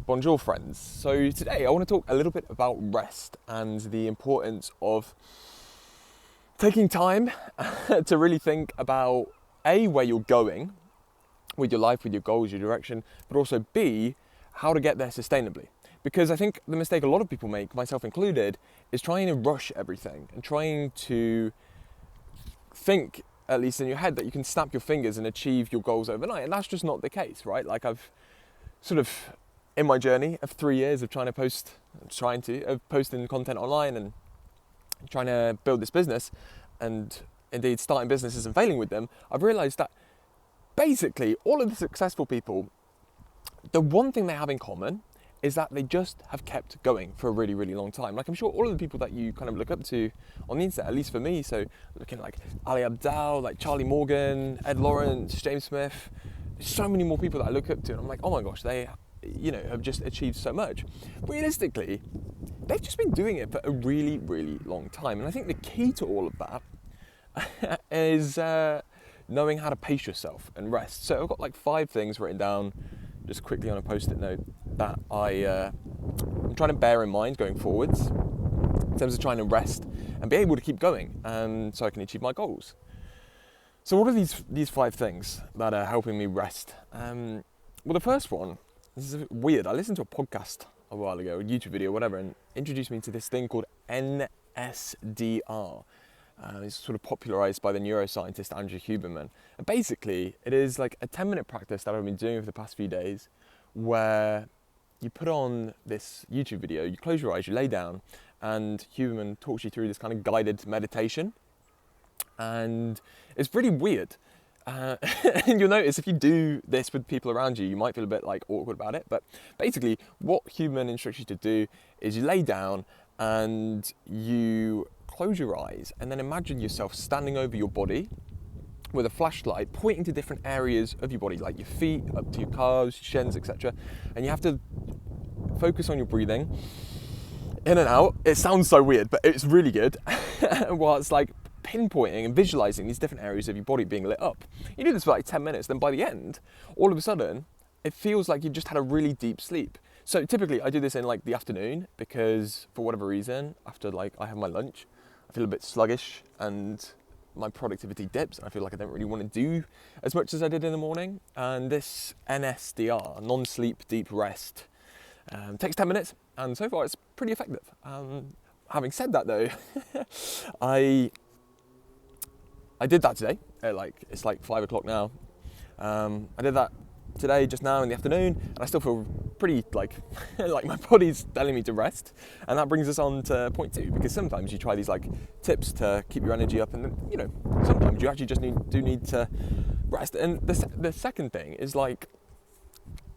Bonjour friends. So today I want to talk a little bit about rest and the importance of taking time to really think about A, where you're going with your life, with your goals, your direction, but also B, how to get there sustainably. Because I think the mistake a lot of people make, myself included, is trying to rush everything and trying to think, at least in your head, that you can snap your fingers and achieve your goals overnight. And that's just not the case, right? Like I've sort of, in my journey of 3 years of posting content online and trying to build this business, and indeed starting businesses and failing with them, I've realized that basically all of the successful people, the one thing they have in common is that they just have kept going for a really, really long time. Like I'm sure all of the people that you kind of look up to on the internet, at least for me, so looking like Ali Abdaal, like Charlie Morgan, Ed Lawrence, James Smith, so many more people that I look up to, and I'm like, oh my gosh, they, have just achieved so much. Realistically, they've just been doing it for a really, really long time. And I think the key to all of that is knowing how to pace yourself and rest. So I've got like 5 things written down just quickly on a post-it note that I'm trying to bear in mind going forwards in terms of trying to rest and be able to keep going so I can achieve my goals. So what are these 5 things that are helping me rest? Well, the first one, this is weird. I listened to a podcast a while ago, a YouTube video, whatever, and introduced me to this thing called NSDR. It's sort of popularized by the neuroscientist Andrew Huberman. And basically, it is like a 10-minute practice that I've been doing over the past few days where you put on this YouTube video, you close your eyes, you lay down, and Huberman talks you through this kind of guided meditation. And it's really weird. And you'll notice if you do this with people around you, you might feel a bit like awkward about it. But basically, what Huberman instructs you to do is you lay down and you close your eyes and then imagine yourself standing over your body with a flashlight pointing to different areas of your body, like your feet, up to your calves, shins, etc. And you have to focus on your breathing in and out. It sounds so weird, but it's really good. While it's like pinpointing and visualizing these different areas of your body being lit up. You do this for like 10 minutes, then by the end, all of a sudden, it feels like you've just had a really deep sleep. So typically I do this in like the afternoon because for whatever reason, after like I have my lunch, I feel a bit sluggish and my productivity dips. I feel like I don't really want to do as much as I did in the morning. And this NSDR, non-sleep deep rest, takes 10 minutes and so far it's pretty effective. Having said that though, I did that today. It's like 5 o'clock now. I did that today, just now in the afternoon, and I still feel pretty like my body's telling me to rest. And that brings us on to point 2, because sometimes you try these like tips to keep your energy up, and then, sometimes you actually just need to rest. And the second thing is like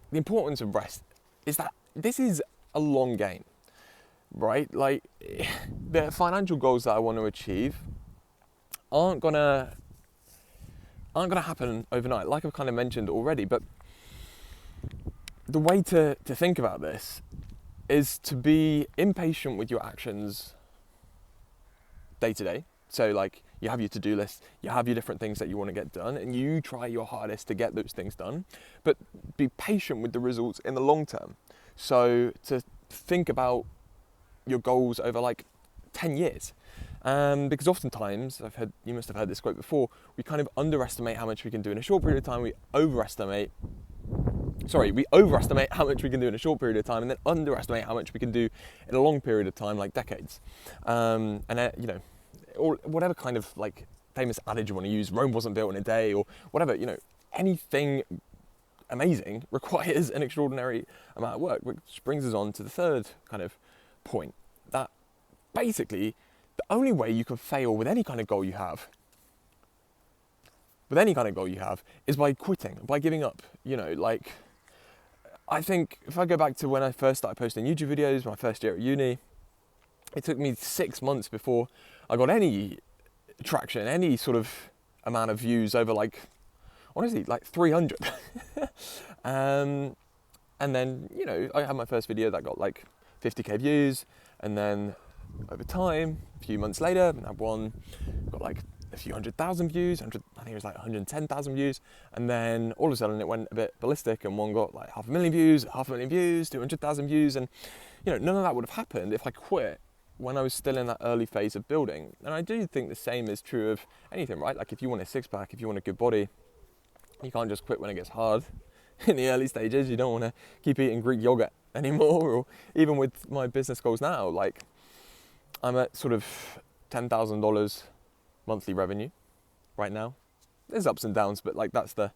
the importance of rest is that this is a long game, right? Like the financial goals that I want to achieve aren't gonna happen overnight, like I've kind of mentioned already. But the way to think about this is to be impatient with your actions day to day. So like you have your to-do list, you have your different things that you want to get done, and you try your hardest to get those things done, but be patient with the results in the long term. So to think about your goals over like 10 years. Because oftentimes, you must have heard this quote before, we kind of underestimate how much we can do in a short period of time, we overestimate how much we can do in a short period of time, and then underestimate how much we can do in a long period of time, like decades. Or whatever kind of like famous adage you want to use, Rome wasn't built in a day, or whatever, anything amazing requires an extraordinary amount of work, which brings us on to the third kind of point, that basically the only way you can fail with any kind of goal you have, is by quitting, by giving up. I think if I go back to when I first started posting YouTube videos, my first year at uni, it took me 6 months before I got any traction, any sort of amount of views over honestly, 300. And then, I had my first video that got 50k views, and then over time, a few months later, I had one got a few 100,000 views, I think it was like 110,000 views, and then all of a sudden it went a bit ballistic, and one got like 500,000 views, 500,000 views, 200,000 views, and none of that would have happened if I quit when I was still in that early phase of building. And I do think the same is true of anything, right? Like if you want a six-pack, if you want a good body, you can't just quit when it gets hard. In the early stages, you don't want to keep eating Greek yogurt anymore. Or even with my business goals now, like I'm at sort of $10,000 monthly revenue right now. There's ups and downs, but like that's been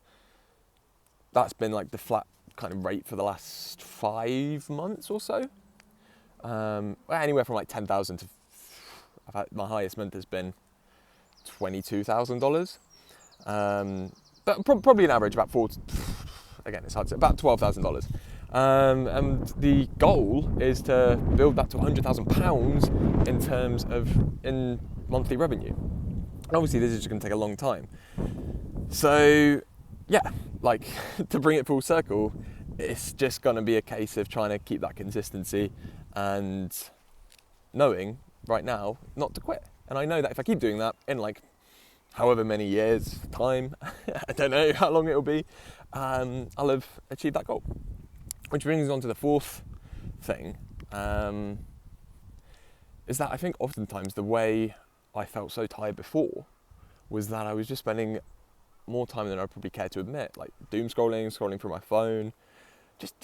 like the flat kind of rate for the last 5 months or so. Anywhere from like 10,000 to my highest month has been $22,000. But probably an average about again, it's hard to say, about $12,000. And the goal is to build that to £100,000 in terms of in monthly revenue. And obviously this is just going to take a long time. So yeah, like to bring it full circle, it's just going to be a case of trying to keep that consistency and knowing right now not to quit. And I know that if I keep doing that in like however many years time, I don't know how long it'll be, I'll have achieved that goal. Which brings us on to the fourth thing, is that I think oftentimes the way I felt so tired before was that I was just spending more time than I probably care to admit, like doom scrolling through my phone, just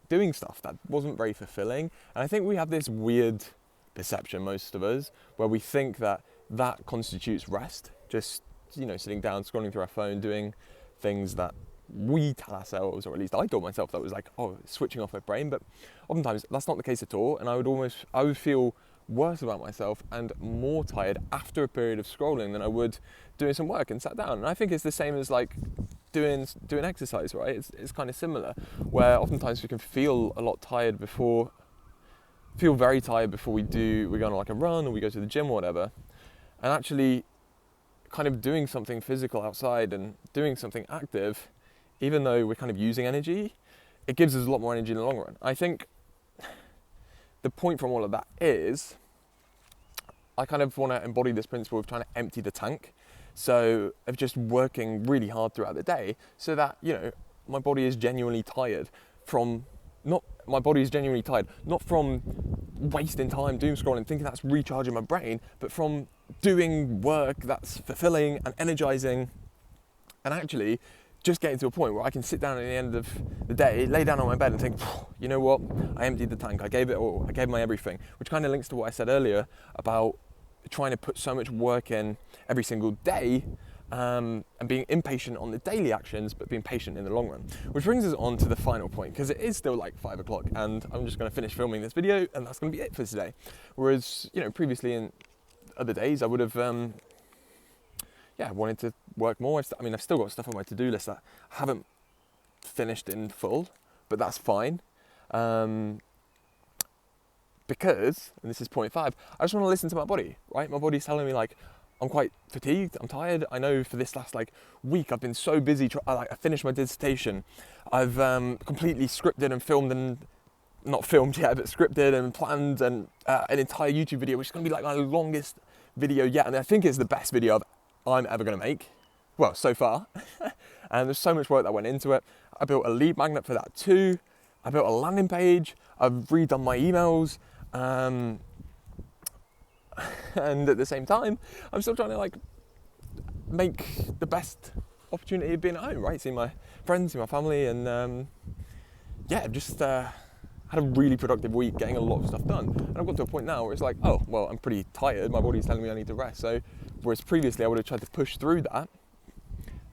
doing stuff that wasn't very fulfilling. And I think we have this weird perception, most of us, where we think that that constitutes rest, just sitting down, scrolling through our phone, doing things that we tell ourselves, or at least I told myself that was like, oh, switching off my brain. But oftentimes that's not the case at all, and I would feel worse about myself and more tired after a period of scrolling than I would doing some work and sat down. And I think it's the same as like doing exercise, right? It's kind of similar, where oftentimes we can feel a lot tired feel very tired before we go on like a run or we go to the gym or whatever, and actually kind of doing something physical outside and doing something active, even though we're kind of using energy, it gives us a lot more energy in the long run. I think the point from all of that is I kind of want to embody this principle of trying to empty the tank. So of just working really hard throughout the day so that, my body is genuinely tired not from wasting time doom scrolling, thinking that's recharging my brain, but from doing work that's fulfilling and energizing, and actually just getting to a point where I can sit down at the end of the day, lay down on my bed and think, you know what, I emptied the tank, I gave it all, I gave my everything, which kind of links to what I said earlier about trying to put so much work in every single day, and being impatient on the daily actions, but being patient in the long run. Which brings us on to the final point, because it is still like 5 o'clock and I'm just going to finish filming this video and that's going to be it for today. Whereas, previously in other days I would have, wanted to work more. I've still got stuff on my to-do list that I haven't finished in full, but that's fine. Because, and this is point 5, I just want to listen to my body, right? My body's telling me like, I'm quite fatigued, I'm tired. I know for this last week I've been so busy, I finished my dissertation. I've completely scripted and filmed, and not filmed yet, but scripted and planned an entire YouTube video, which is going to be like my longest video yet. And I think it's the best video I'm ever going to make. Well, so far. And there's so much work that went into it. I built a lead magnet for that too. I built a landing page. I've redone my emails. And at the same time, I'm still trying to make the best opportunity of being at home, right? Seeing my friends, seeing my family, and just had a really productive week, getting a lot of stuff done. And I've got to a point now where it's like, oh, well, I'm pretty tired. My body's telling me I need to rest. So, whereas previously I would have tried to push through that,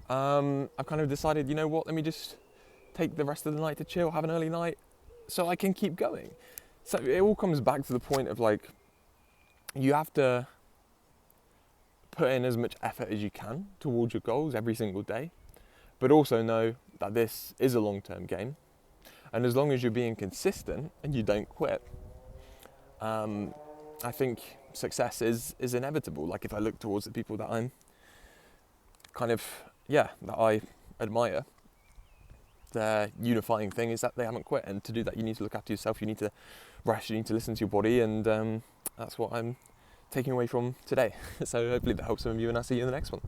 I've kind of decided, you know what, let me just take the rest of the night to chill, have an early night, so I can keep going. So it all comes back to the point of you have to put in as much effort as you can towards your goals every single day, but also know that this is a long-term game. And as long as you're being consistent and you don't quit, I think success is inevitable. Like if I look towards the people that I'm that I admire, their unifying thing is that they haven't quit. And to do that, you need to look after yourself, you need to rest, you need to listen to your body, and that's what I'm taking away from today. So hopefully that helps some of you, and I'll see you in the next one.